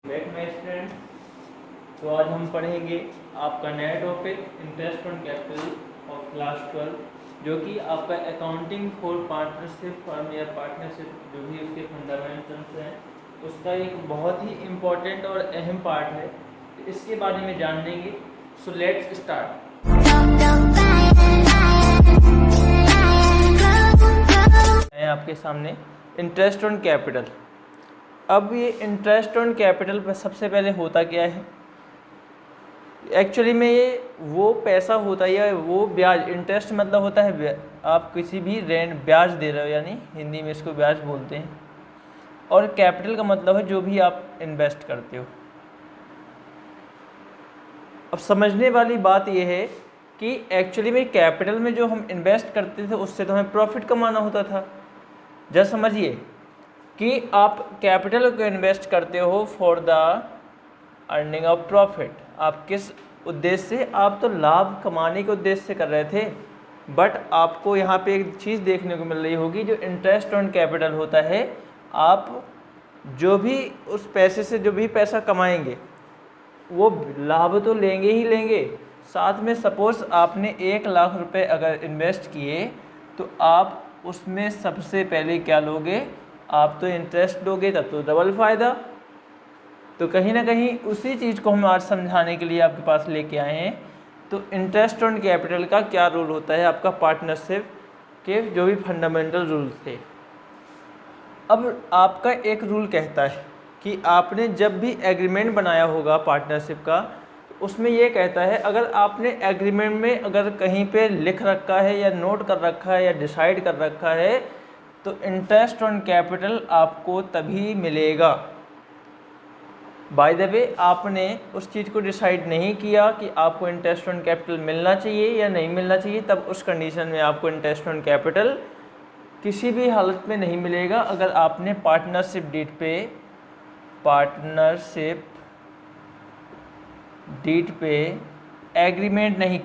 Back my student. तो आज हम पढ़ेंगे आपका नया topic interest on capital of class 12, जो कि आपका अकाउंटिंग फॉर पार्टनरशिप फर्म या पार्टनरशिप जो भी उसके फंडामेंटल्स हैं उसका एक बहुत ही इम्पोर्टेंट और अहम पार्ट है। तो इसके बारे में जान लेंगे। So let's start. मैं आपके सामने इंटरेस्ट ऑन कैपिटल। अब ये इंटरेस्ट ऑन कैपिटल पर सबसे पहले होता क्या है? एक्चुअली में ये वो पैसा होता है या वो ब्याज, इंटरेस्ट मतलब होता है आप किसी भी रेंट ब्याज दे रहे हो, यानी हिंदी में इसको ब्याज बोलते हैं। और कैपिटल का मतलब है जो भी आप इन्वेस्ट करते हो। अब समझने वाली बात ये है कि एक्चुअली में कैपिटल में जो हम इन्वेस्ट करते थे उससे तो हमें प्रॉफिट कमाना होता था। जस्ट समझिए कि आप कैपिटल को इन्वेस्ट करते हो for the earning of profit. आप किस उद्देश्य से? आप तो लाभ कमाने के उद्देश्य से कर रहे थे, बट आपको यहाँ पे एक चीज़ देखने को मिल रही होगी, जो इंटरेस्ट ऑन कैपिटल होता है। आप जो भी उस पैसे से जो भी पैसा कमाएंगे वो लाभ तो लेंगे ही लेंगे, साथ में सपोज़ आपने 1 लाख रुपए अगर इन्वेस्ट किए तो आप उसमें सबसे पहले क्या लोगे? आप तो इंटरेस्ट लोगे, तब तो डबल फ़ायदा। तो कहीं ना कहीं उसी चीज़ को हम आज समझाने के लिए आपके पास लेके आए हैं। तो इंटरेस्ट ऑन कैपिटल का क्या रोल होता है आपका पार्टनरशिप के जो भी फंडामेंटल रूल थे। अब आपका एक रूल कहता है कि आपने जब भी एग्रीमेंट बनाया होगा पार्टनरशिप का, उसमें ये कहता है, अगर आपने एग्रीमेंट में अगर कहीं पे लिख रखा है या नोट कर रखा है या डिसाइड कर रखा है तो इंटरेस्ट ऑन कैपिटल आपको तभी मिलेगा। बाय द वे, आपने उस चीज़ को डिसाइड नहीं किया कि आपको इंटरेस्ट ऑन कैपिटल मिलना चाहिए या नहीं मिलना चाहिए, तब उस कंडीशन में आपको इंटरेस्ट ऑन कैपिटल किसी भी हालत में नहीं मिलेगा। अगर आपने पार्टनरशिप डीड पे एग्रीमेंट नहीं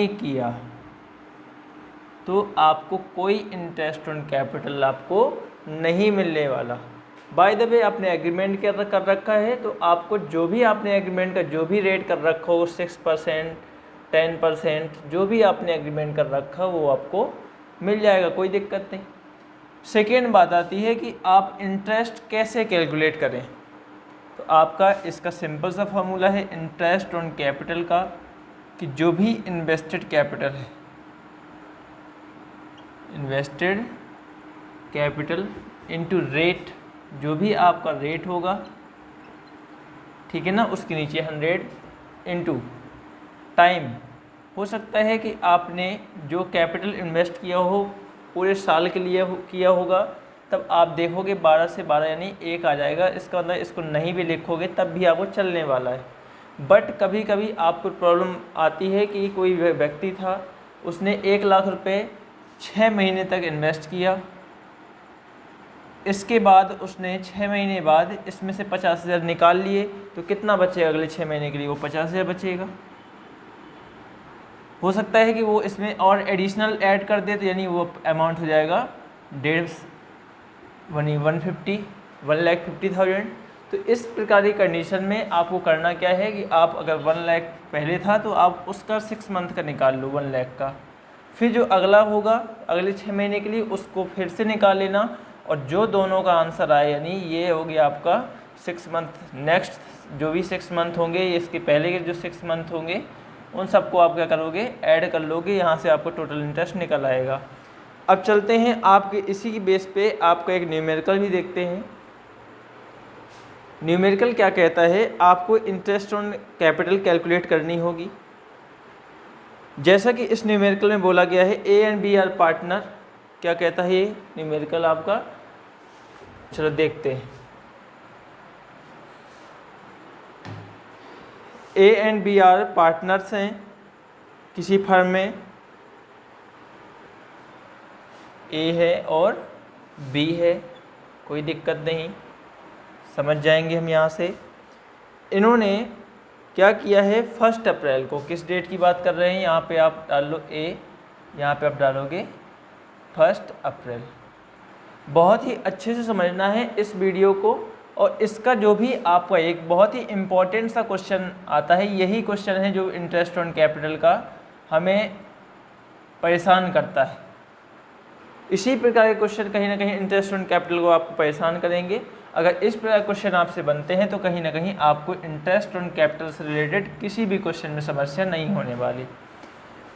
किया तो आपको कोई इंटरेस्ट ऑन कैपिटल आपको नहीं मिलने वाला। बाय द वे, आपने एग्रीमेंट कर रखा है तो आपको जो भी आपने एग्रीमेंट का जो भी रेट कर रखा हो, 6%, 10%, जो भी आपने एग्रीमेंट कर रखा वो आपको मिल जाएगा, कोई दिक्कत नहीं। सेकेंड बात आती है कि आप इंटरेस्ट कैसे कैलकुलेट करें। तो आपका इसका सिंपल सा फार्मूला है इंटरेस्ट ऑन कैपिटल का, कि जो भी इन्वेस्टेड कैपिटल इनटू रेट, जो भी आपका रेट होगा, ठीक है ना, उसके नीचे 100 इनटू टाइम। हो सकता है कि आपने जो कैपिटल इन्वेस्ट किया हो पूरे साल के लिए किया होगा, तब आप देखोगे 12 से 12 यानी 1 आ जाएगा। इसका मतलब इसको नहीं भी लिखोगे तब भी आपको चलने वाला है। बट कभी कभी आपको प्रॉब्लम आती है कि कोई व्यक्ति था, उसने 1 लाख रुपए 6 महीने तक इन्वेस्ट किया, इसके बाद उसने 6 महीने बाद इसमें से 50,000 निकाल लिए, तो कितना बचेगा अगले 6 महीने के लिए? वो 50,000 बचेगा। हो सकता है कि वो इसमें और एडिशनल ऐड कर दे, तो यानी वो अमाउंट हो जाएगा 1,50,000। तो इस प्रकार की कंडीशन में आपको करना क्या है कि आप अगर 1 लाख पहले था तो आप उसका 6 मंथ का निकाल लो 1 लाख का, फिर जो अगला होगा अगले 6 महीने के लिए उसको फिर से निकाल लेना, और जो दोनों का आंसर आए, यानी ये हो गया आपका 6 मंथ, नेक्स्ट जो भी 6 मंथ होंगे, इसके पहले के जो 6 मंथ होंगे, उन सबको आप क्या करोगे? ऐड कर लोगे, यहाँ से आपको टोटल इंटरेस्ट निकल आएगा। अब चलते हैं आपके इसी की बेस पे आपका एक न्यूमेरिकल भी देखते हैं। न्यूमेरिकल क्या कहता है? आपको इंटरेस्ट ऑन कैपिटल कैलकुलेट करनी होगी। जैसा कि इस न्यूमेरिकल में बोला गया है A and B are partner. क्या कहता है ये न्यूमेरिकल आपका? चलो देखते हैं। A and B are partners हैं किसी फर्म में, ए है और बी है, कोई दिक्कत नहीं, समझ जाएंगे हम यहाँ से। इन्होंने क्या किया है? 1 अप्रैल को, किस डेट की बात कर रहे हैं? यहाँ पे आप डाल लो ए, यहाँ पे आप डालोगे 1 अप्रैल। बहुत ही अच्छे से समझना है इस वीडियो को। और इसका जो भी आपका एक बहुत ही इम्पोर्टेंट सा क्वेश्चन आता है, यही क्वेश्चन है जो इंटरेस्ट ऑन कैपिटल का हमें परेशान करता है। इसी प्रकार के क्वेश्चन कहीं ना कहीं इंटरेस्ट ऑन कैपिटल को आपको परेशान करेंगे। अगर इस प्रकार क्वेश्चन आपसे बनते हैं तो कहीं ना कहीं आपको इंटरेस्ट ऑन कैपिटल से रिलेटेड किसी भी क्वेश्चन में समस्या नहीं होने वाली।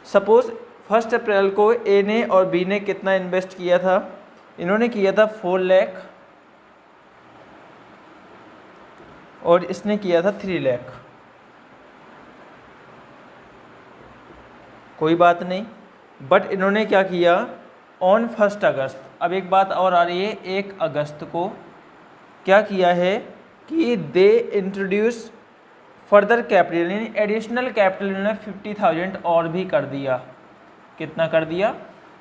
सपोज 1 अप्रैल को ए ने और बी ने कितना इन्वेस्ट किया था? इन्होंने किया था 4 लाख और इसने किया था 3 लाख। कोई बात नहीं, बट इन्होंने क्या किया ऑन 1 अगस्त। अब एक बात और आ रही है, 1 अगस्त को क्या किया है कि दे इंट्रोड्यूस फर्दर कैपिटल, यानी एडिशनल कैपिटल इन्होंने 50,000 और भी कर दिया। कितना कर दिया?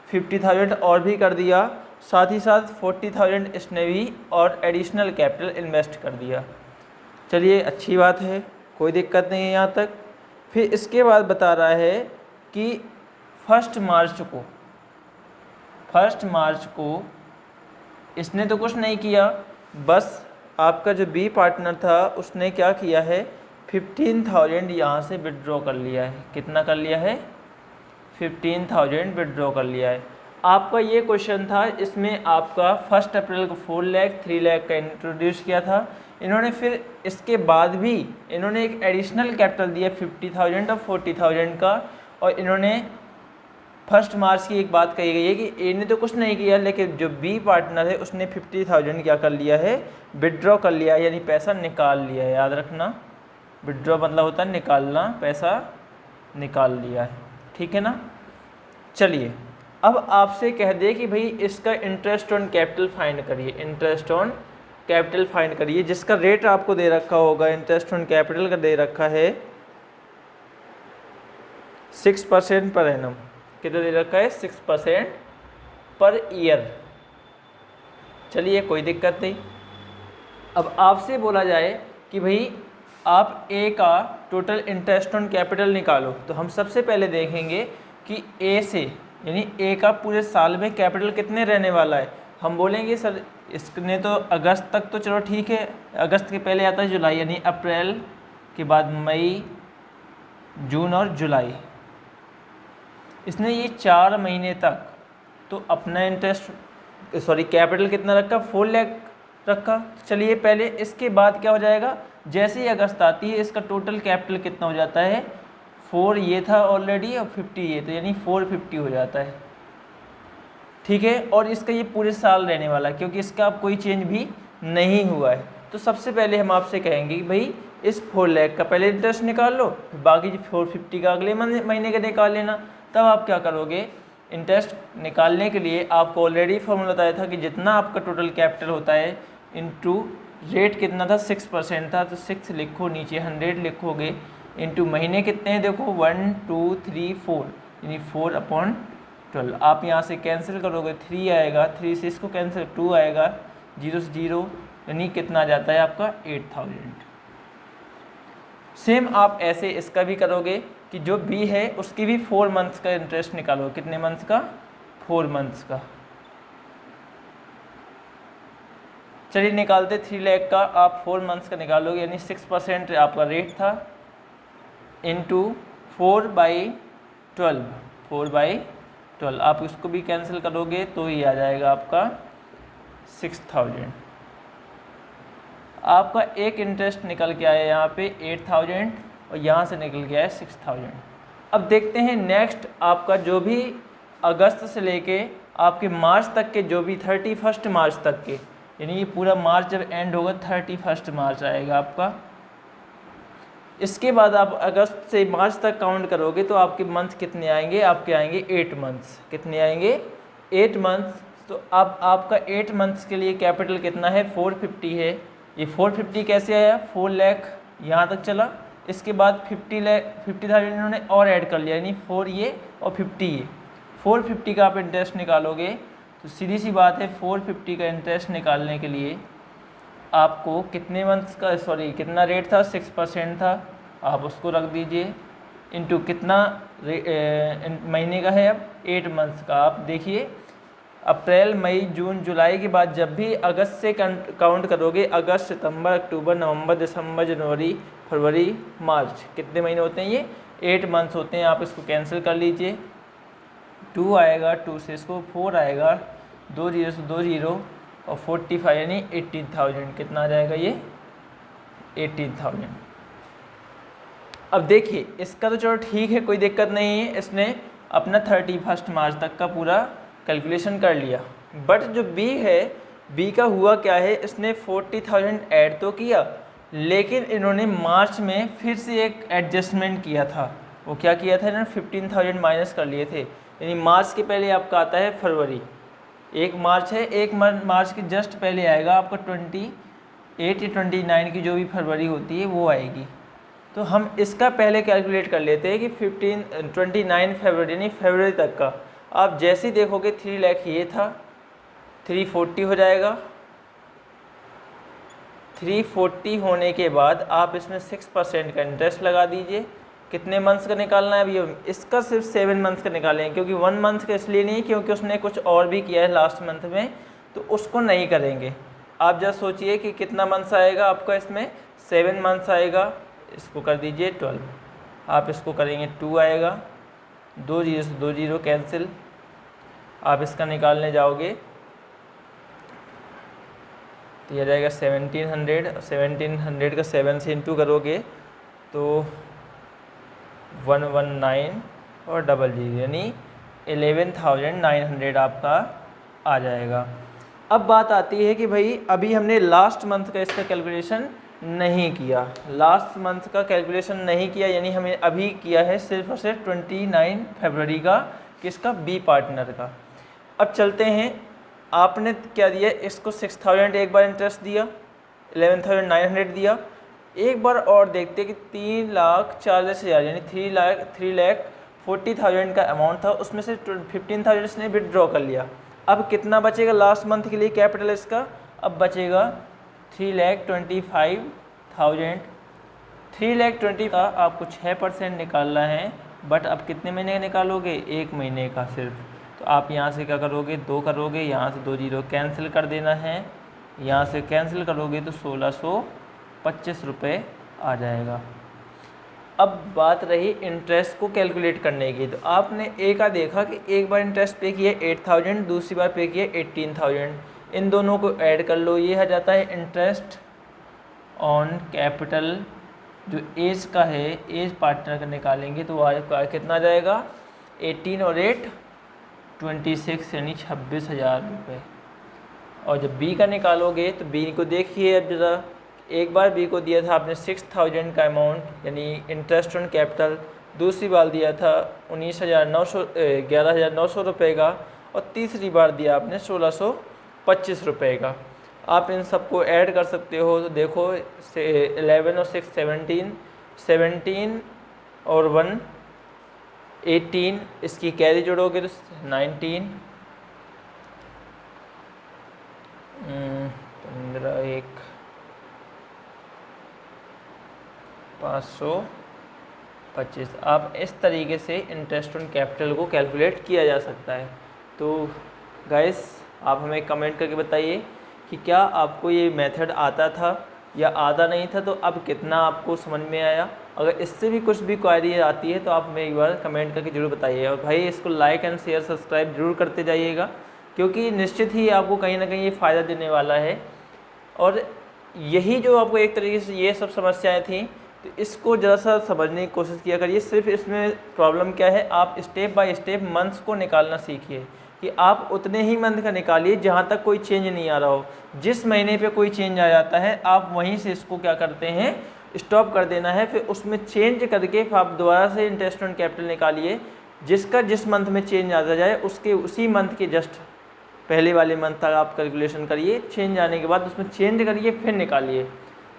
50,000 और भी कर दिया। साथ ही साथ 40,000 इसने भी और एडिशनल कैपिटल इन्वेस्ट कर दिया। चलिए अच्छी बात है, कोई दिक्कत नहीं है यहाँ तक। फिर इसके बाद बता रहा है कि 1 मार्च को इसने तो कुछ नहीं किया, बस आपका जो बी पार्टनर था उसने क्या किया है 15,000 यहाँ से विड्रॉ कर लिया है। कितना कर लिया है? 15,000 विड्रॉ कर लिया है। आपका ये क्वेश्चन था, इसमें आपका 1 अप्रैल को 4 लाख 3 लाख का इंट्रोड्यूस किया था इन्होंने। फिर इसके बाद भी इन्होंने एक एडिशनल कैपिटल दिया 50,000 और 40,000 का। और इन्होंने 1 मार्च की एक बात कही गई है कि ए ने तो कुछ नहीं किया, लेकिन जो बी पार्टनर है उसने 50,000 क्या कर लिया है विड्रॉ कर लिया है, यानी पैसा निकाल लिया है। याद रखना, विड्रॉ मतलब होता है निकालना, पैसा निकाल लिया है। ठीक है ना। चलिए अब आपसे कह दे कि भाई इसका इंटरेस्ट ऑन कैपिटल फाइंड करिए। इंटरेस्ट ऑन कैपिटल फाइंड करिए, जिसका रेट आपको दे रखा होगा इंटरेस्ट ऑन कैपिटल का दे रखा है 6% पर एनम। कितना दे रखा है? 6% पर ईयर। चलिए कोई दिक्कत नहीं। अब आपसे बोला जाए कि भाई आप ए का टोटल इंटरेस्ट ऑन कैपिटल निकालो, तो हम सबसे पहले देखेंगे कि ए से, यानी ए का पूरे साल में कैपिटल कितने रहने वाला है। हम बोलेंगे सर इसने तो अगस्त तक तो चलो ठीक है, अगस्त के पहले आता है जुलाई, यानी अप्रैल के बाद मई, जून और जुलाई। इसने ये 4 महीने तक तो अपना कैपिटल कितना रखा? 4 लाख रखा। चलिए पहले इसके बाद क्या हो जाएगा, जैसे ही अगस्त आती है इसका टोटल कैपिटल कितना हो जाता है? 4 ये था ऑलरेडी और 50 ये था, यानी 450 हो जाता है। ठीक है। और इसका ये पूरे साल रहने वाला है क्योंकि इसका अब कोई चेंज भी नहीं हुआ है। तो सबसे पहले हम आपसे कहेंगे कि भाई इस 4 लाख का पहले इंटरेस्ट निकाल लो, बाकी 450 का अगले महीने का निकाल लेना। तब आप क्या करोगे, इंटरेस्ट निकालने के लिए आपको ऑलरेडी फॉर्मूला बताया था कि जितना आपका टोटल कैपिटल होता है इंटू रेट कितना था 6% था, तो 6 लिखो, नीचे 100 लिखोगे, इंटू महीने कितने हैं देखो 1 2 3 4, यानी 4/12। आप यहाँ से कैंसिल करोगे 3 आएगा, 3 से इसको कैंसिल 2 आएगा, 0 से 0, यानी कितना आ जाता है आपका 8,000। सेम आप ऐसे इसका भी करोगे कि जो बी है उसकी भी 4 मंथ्स का इंटरेस्ट निकालो। कितने मंथ्स का? 4 मंथ्स का। चलिए निकालते 3 लाख का आप 4 मंथ्स का निकालोगे, यानी 6% आपका रेट था, इंटू 4/12, 4/12 आप इसको भी कैंसिल करोगे तो ही आ जाएगा आपका 6,000। आपका एक इंटरेस्ट निकल के आया यहाँ पे 8,000 और यहाँ से निकल के आया 6,000। अब देखते हैं नेक्स्ट आपका जो भी अगस्त से लेके आपके मार्च तक के, जो भी 31 मार्च तक के, यानी ये पूरा मार्च जब एंड होगा 31 मार्च आएगा आपका। इसके बाद आप अगस्त से मार्च तक काउंट करोगे तो आपके मंथ कितने आएंगे? आपके आएंगे 8 मंथ्स। कितने आएंगे? 8 मंथ्स। तो अब आपका 8 मंथ्स के लिए कैपिटल कितना है? 450 है। ये 450 कैसे आया? 4 लाख यहाँ तक चला, इसके बाद 50,000 इन्होंने और ऐड कर लिया, यानी 4 ये और 50 ये। 450 का आप इंटरेस्ट निकालोगे तो सीधी सी बात है 450 का इंटरेस्ट निकालने के लिए आपको कितने मंथ्स का, कितना रेट था? 6% था, आप उसको रख दीजिए, इंटू कितना महीने का है अब? 8 मंथ्स का। आप देखिए अप्रैल, मई, जून, जुलाई के बाद जब भी अगस्त से काउंट करोगे, अगस्त, सितंबर, अक्टूबर, नवंबर, दिसंबर, जनवरी, फरवरी, मार्च, कितने महीने होते हैं ये? 8 मंथ्स होते हैं। आप इसको कैंसिल कर लीजिए, 2 आएगा, 2 से इसको 4 आएगा, 2 जीरो से 2 जीरो और 45 यानी 18,000। कितना आ जाएगा ये? 18,000। अब देखिए इसका तो चलो ठीक है, कोई दिक्कत नहीं है, इसने अपना 31 मार्च तक का पूरा कैलकुलेशन कर लिया। बट जो बी है, बी का हुआ क्या है, इसने 40,000 ऐड तो किया, लेकिन इन्होंने मार्च में फिर से एक एडजस्टमेंट किया था। वो क्या किया था, इन्होंने 15,000 माइनस कर लिए थे। यानी मार्च के पहले आपका आता है फरवरी, 1 मार्च है, 1 मार्च के जस्ट पहले आएगा आपका 28 या 29 की जो भी फरवरी होती है वो आएगी। तो हम इसका पहले कैलकुलेट कर लेते हैं कि 29 फरवरी यानी फरवरी तक का। आप जैसे ही देखोगे 3 लाख ये था, 340 हो जाएगा। 340 होने के बाद आप इसमें 6% का इंटरेस्ट लगा दीजिए। कितने मंथ्स का निकालना है अभी? इसका सिर्फ 7 मंथ्स का निकालेंगे, क्योंकि 1 मंथ का इसलिए नहीं, क्योंकि उसने कुछ और भी किया है लास्ट मंथ में, तो उसको नहीं करेंगे। आप जरा सोचिए कि कितना मंथ्स आएगा आपका इसमें? 7 मंथ्स आएगा। इसको कर दीजिए 12, आप इसको करेंगे 2 आएगा, 2 जीरो से 2 जीरो कैंसिल। आप इसका निकालने जाओगे तो यह जाएगा 1700, 1700 का 7 से इंटू करोगे तो 119 और 00 यानी 11,900 आपका आ जाएगा। अब बात आती है कि भाई अभी हमने लास्ट मंथ का इसका कैलकुलेशन नहीं किया, लास्ट मंथ का कैलकुलेशन नहीं किया, यानी हमें अभी किया है सिर्फ और सिर्फ 29 फरवरी का, किसका? बी पार्टनर का। अब चलते हैं, आपने क्या दिया, इसको 6,000 एक बार इंटरेस्ट दिया, 11,900 दिया। एक बार और देखते कि 3,40,000 यानी 3,40,000 का अमाउंट था, उसमें से 15,000 इसने विदड्रॉ कर लिया। अब कितना बचेगा लास्ट मंथ के लिए कैपिटल इसका? अब बचेगा 3,25,000। 3,20,000 का आपको 6% निकालना है, बट अब कितने महीने का निकालोगे? 1 महीने का सिर्फ। तो आप यहाँ से क्या करोगे? 2 करोगे, यहाँ से 2 जीरो कैंसिल कर देना है, यहाँ से कैंसिल करोगे तो 1,625 रुपये आ जाएगा। अब बात रही इंटरेस्ट को कैलकुलेट करने की, तो आपने ए का देखा कि एक बार इंटरेस्ट पे किया 8,000, दूसरी बार पे किया 18,000। इन दोनों को ऐड कर लो, ये आ जाता है इंटरेस्ट ऑन कैपिटल। जो एज का है, एज पार्टनर का निकालेंगे तो वो कितना जाएगा? 18 और 8 26 यानी 26,000 रुपये। और जब बी का निकालोगे तो बी को देखिए, अब ज़रा एक बार बी को दिया था आपने 6,000 का अमाउंट यानी इंटरेस्ट ऑन कैपिटल, दूसरी बार दिया था 11,900 रुपये का, और तीसरी बार दिया आपने 1,625 रुपये का। आप इन सबको ऐड कर सकते हो, तो देखो 11 और 6 17, 17 और 1 18, इसकी कैरी जोड़ोगे तो 19, 15 1 525। आप इस तरीके से इंटरेस्ट ऑन कैपिटल को कैलकुलेट किया जा सकता है। तो गाइस आप हमें कमेंट करके बताइए कि क्या आपको ये मेथड आता था या आता नहीं था, तो अब कितना आपको समझ में आया। अगर इससे भी कुछ भी क्वेरी आती है तो आप हमें एक बार कमेंट करके ज़रूर बताइए, और भाई इसको लाइक एंड शेयर सब्सक्राइब जरूर करते जाइएगा, क्योंकि निश्चित ही आपको कहीं ना कहीं ये फ़ायदा देने वाला है। और यही जो आपको एक तरीके से ये सब समस्याएं थी, तो इसको ज़रा सा समझने की कोशिश किया करिए। सिर्फ इसमें प्रॉब्लम क्या है, आप स्टेप बाय स्टेप मंथ्स को निकालना सीखिए, कि आप उतने ही मंथ का निकालिए जहाँ तक कोई चेंज नहीं आ रहा हो। जिस महीने पे कोई चेंज आ जाता है आप वहीं से इसको क्या करते हैं, स्टॉप कर देना है, फिर उसमें चेंज करके फिर आप दोबारा से इंटरेस्ट ऑन कैपिटल निकालिए। जिसका जिस मंथ में चेंज आता जाए उसके उसी मंथ के जस्ट पहले वाले मंथ तक आप कैलकुलेशन करिए, चेंज आने के बाद उसमें चेंज करिए फिर निकालिए।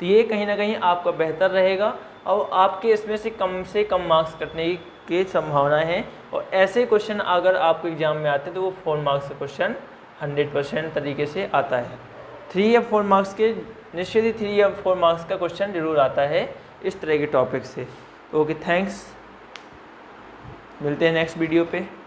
तो ये कहीं ना कहीं आपका बेहतर रहेगा, और आपके इसमें से कम मार्क्स कटने की संभावना है। और ऐसे क्वेश्चन अगर आपको एग्जाम में आते हैं तो वो 4 मार्क्स का क्वेश्चन 100% तरीके से आता है। 3 या 4 मार्क्स के निश्चित ही 3 या 4 मार्क्स का क्वेश्चन जरूर आता है इस तरह के टॉपिक से। ओके, थैंक्स, मिलते हैं नेक्स्ट वीडियो पे।